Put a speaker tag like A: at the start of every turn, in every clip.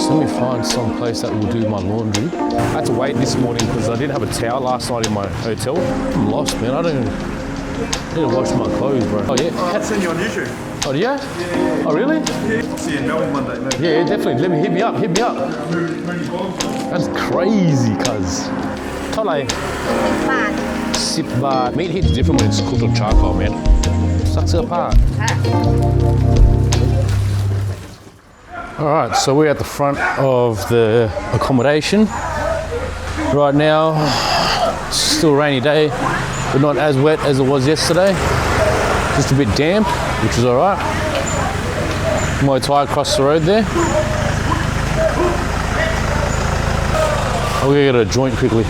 A: Just let me find some place that will do my laundry. I had to wait this morning because I didn't have a towel last night in my hotel. I'm lost, man. I need to wash my clothes, bro. Oh, yeah?
B: I've seen you on YouTube.
A: Oh, yeah? Oh, really?
B: Yeah. I'll see you in Melbourne Monday, mate.
A: Yeah, definitely. Let me hit me up. That's crazy, cuz. Tolai. 10 baht. Meat hits different when it's cooked on charcoal, man. Sucks it apart. Alright, so we're at the front of the accommodation. Right now, it's still a rainy day, but not as wet as it was yesterday. Just a bit damp, which is alright. Muay Thai across the road there. I'll go get a joint quickly.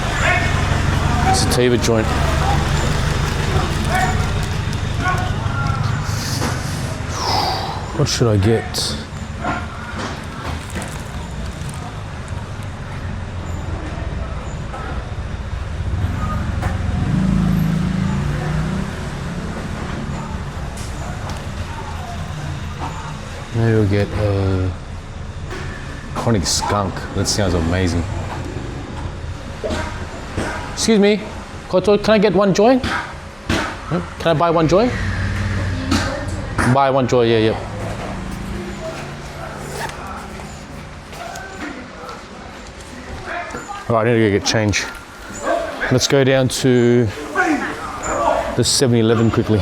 A: It's a sativa joint. What should I get? Maybe we'll get a chronic skunk. That sounds amazing. Excuse me, Koto, can I get one joint? Can I buy one joint? Buy one joint, yeah. All right, I need to go get change. Let's go down to the 7-Eleven quickly.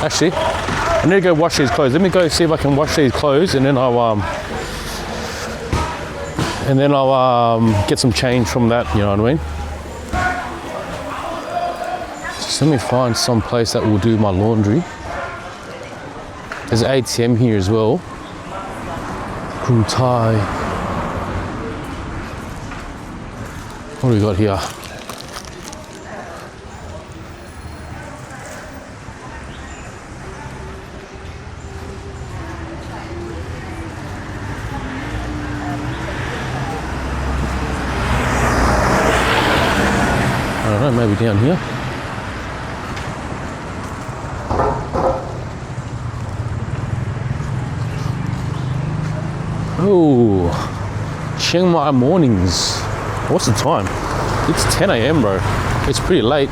A: Actually, I need to go wash these clothes. Let me go see if I can wash these clothes, and then I'll get some change from that. You know what I mean? Just let me find some place that will do my laundry. There's an ATM here as well. Kru Thai. What do we got here? I don't know, maybe down here. Oh, Chiang Mai mornings. What's the time? It's 10 a.m, bro. It's pretty late.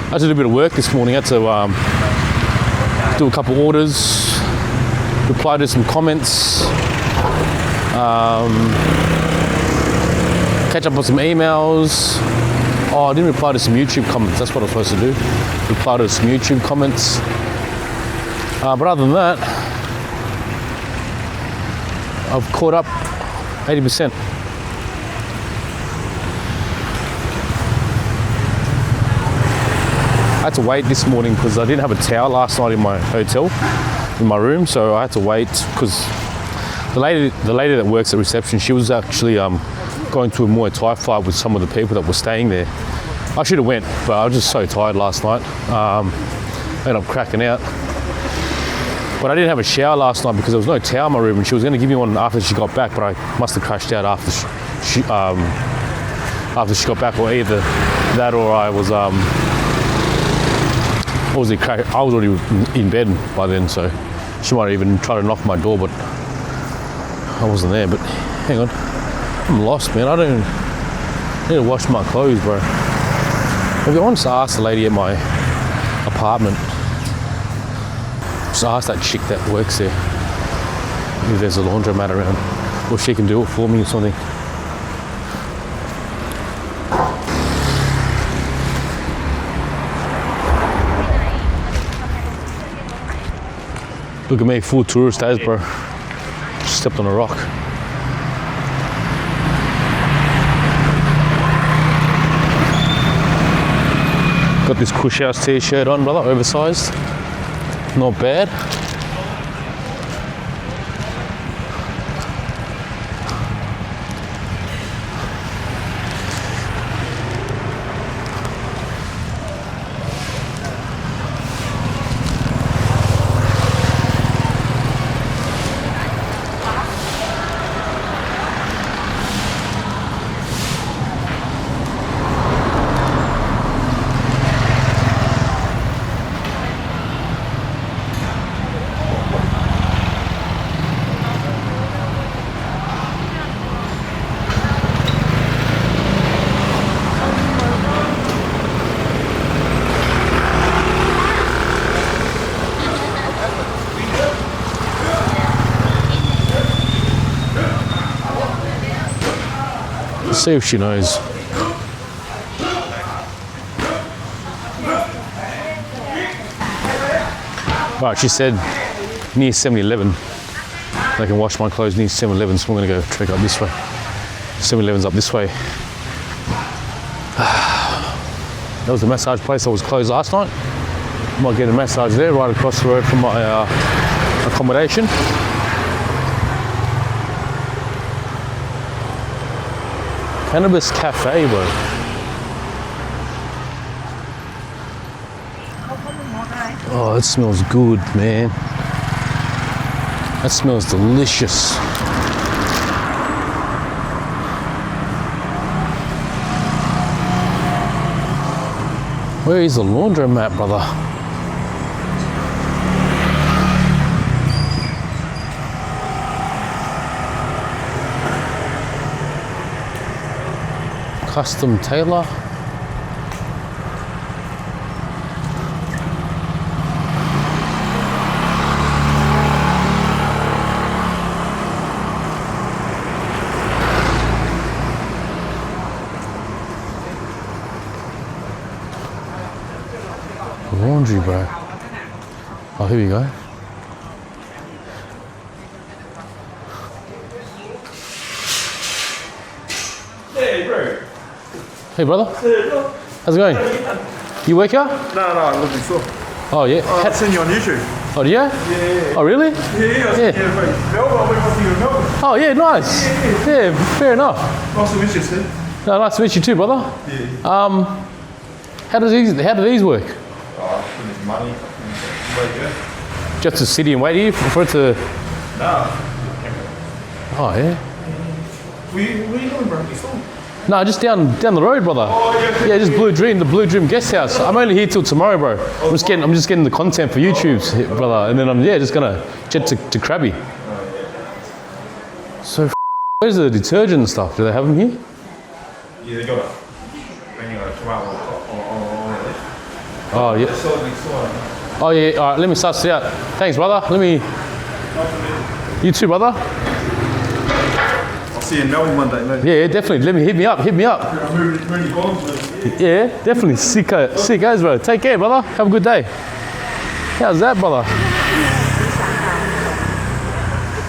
A: I had to do a bit of work this morning. I had to do a couple orders, reply to some comments, catch up on some emails. Oh, I didn't reply to some YouTube comments. That's what I was supposed to do. Reply to some YouTube comments. But other than that, I've caught up 80%. I had to wait this morning because I didn't have a towel last night in my hotel, in my room, so I had to wait because the lady that works at reception, she was actually going to a Muay Thai fight with some of the people that were staying there. I should have went, but I was just so tired last night. Ended up cracking out. But I didn't have a shower last night because there was no towel in my room, and she was going to give me one after she got back, but I must have crashed out after she got back, or either that or I was already in bed by then, so she might have even tried to knock my door, but I wasn't there. But hang on, I'm lost, man. I need to wash my clothes, bro. Maybe I want to ask the lady at my apartment. Just ask that chick that works there if there's a laundromat around, or she can do it for me or something. Look at me, full tourist as, bro. Just stepped on a rock. Got this Kush House t-shirt on, brother, oversized. Not bad. See if she knows. Right, she said near 7-Eleven. I can wash my clothes near 7-Eleven, so I'm going to go trek up this way. 7-Eleven's up this way. That was the massage place that was closed last night. Might get a massage there, right across the road from my accommodation. Cannabis Cafe, bro. Oh, it smells good, man. That smells delicious. Where is the laundromat, brother? Custom tailor. Laundry, bro. Oh, here we go.
B: Hey, bro.
A: Hey, brother. How's it going? You work here?
B: No, I'm looking for.
A: Oh, yeah.
B: I've seen you on YouTube.
A: Oh, yeah?
B: Yeah.
A: Oh, really?
B: Yeah, bro. Melbourne, I went to you in Melbourne.
A: Oh, yeah, nice. Yeah, fair enough.
B: Nice to meet you, Steve.
A: No, nice to meet you too, brother.
B: Yeah.
A: How do these work?
B: Oh, put money. Wait, yeah.
A: Just to sit and wait here for it to...
B: No.
A: Oh, yeah.
B: What are you doing, bro? You still?
A: No, just down the road, brother.
B: Oh, yeah.
A: Yeah, just Blue Dream, the Blue Dream guest house. I'm only here till tomorrow, bro. I'm just getting the content for YouTube, brother, and then I'm just gonna jet to Krabi. So, where's the detergent and stuff? Do they have them here?
B: Yeah, they got it. When you come out on
A: Oh yeah. Oh yeah. All right, let me suss it out. Thanks, brother. You too, brother.
B: I'll see you in Melbourne Monday, mate.
A: Yeah, definitely. Hit me up.
B: I'm moving bombs, mate.
A: Yeah, definitely. Sick as, bro. Take care, brother. Have a good day. How's that, brother?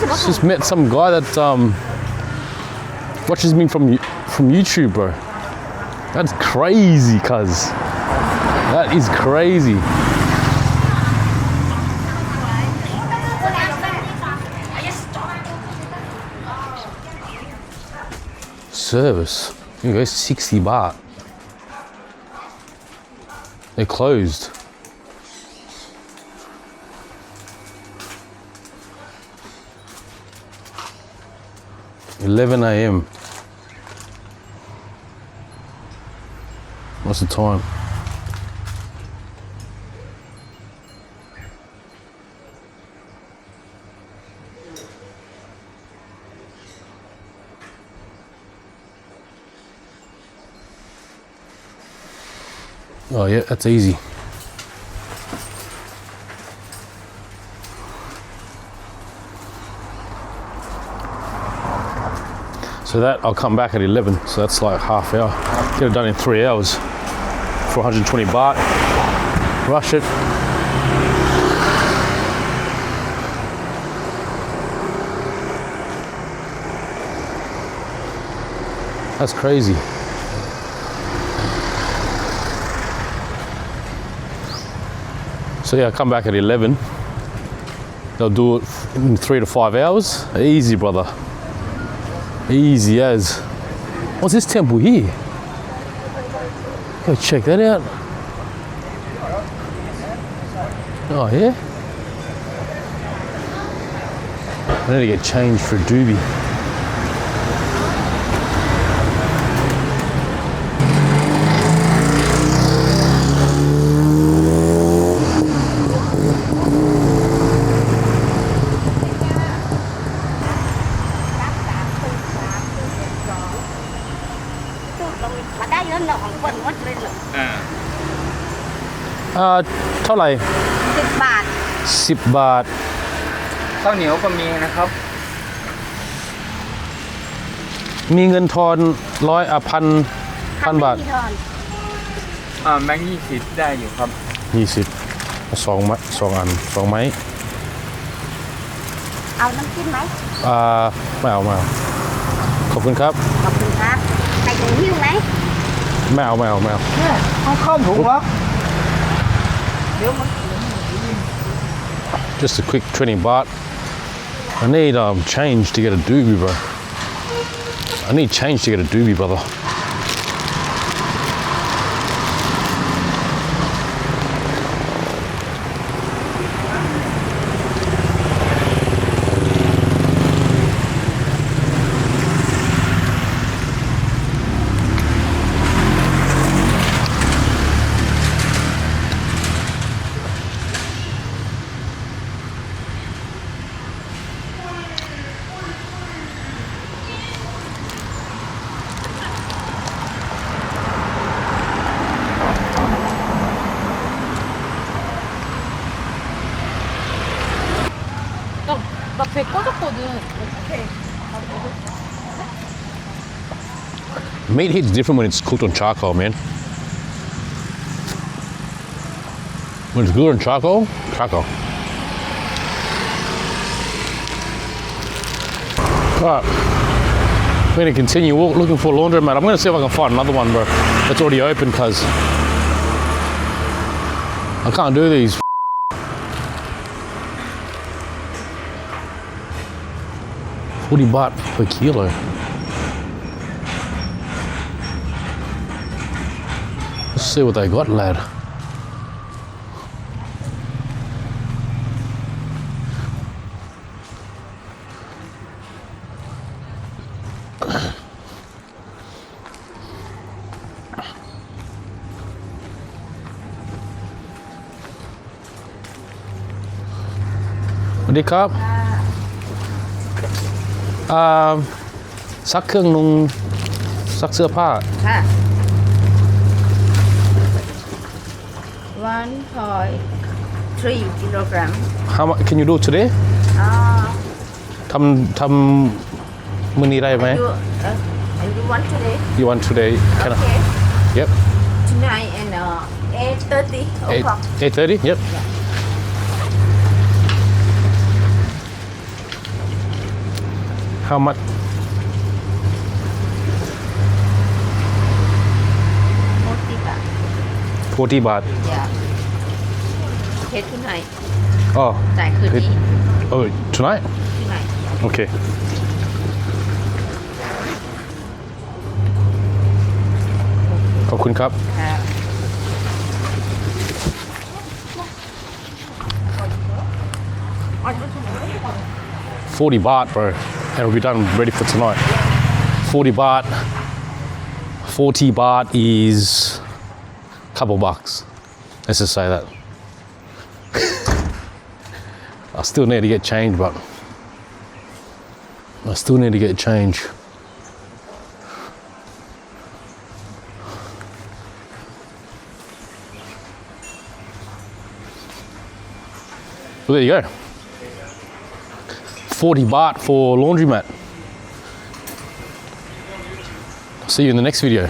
A: Just met some guy that watches me from YouTube, bro. That's crazy, cuz. That is crazy. Service. Here we go, 60 baht. They're closed. $11 a.m. What's the time? Oh yeah, that's easy. So that I'll come back at 11, so that's like half hour. Get it done in 3 hours for 120 baht. Rush it. That's crazy. So yeah, I come back at 11. They'll do it in 3 to 5 hours. Easy, brother. Easy as. What's this temple here? Go check that out. Oh yeah. I need to get changed for a doobie.เท่าไหร่
C: 10 บาท
A: 10 บาท
C: ข้าวเหนียวก็มีนะครับ
A: มีเงินทอนพันบาท
C: ไม่มีทอน
D: แบงค์20ได้อยู่ครับ
A: 20 2 อัน 2 ไม้
C: เอาน้ำจิ้มไหม
A: ไม่เอาขอบคุณครับ
C: ขอบคุณครับใส่ถุงหิ้วไหม
A: ไม่เอา
D: ต้องเข้าถุงวะ
A: just a quick 20 baht I need change to get a doobie bro I need change to get a doobie brother
E: 나배 꺼졌거든. 어떡해.
A: meat hits different when it's cooked on charcoal man when it's good on charcoal alright we're going to continue looking for a laundromat. I'm going to see if I can find another one, bro, that's already open because I can't do these. $40 per kilo. Let's see what they got, lad. What do you cup? ซักเครื่องนุ่งซักเสื้อผ้า
C: ค่ะ 1.3 kilogram
A: How much can you do today ทำมื้อนี้ได้ไหม
C: you want today
A: You want today can I
C: okay
A: Yep
C: tonight and 8:30 o'clock
A: 8:30 Yep How much 40 baht
C: yeah okay tonight
A: Oh
C: จ่ายคืนนี้
A: Oh tonight
C: tonight
A: Okayขอบคุณครับ
C: ค่ะ
A: 40 baht, bro, and we'll be done ready for tonight. 40 baht. 40 baht is a couple bucks. Let's just say that. I still need to get change, but I still need to get change. Well, there you go. 40 baht for laundromat. See you in the next video.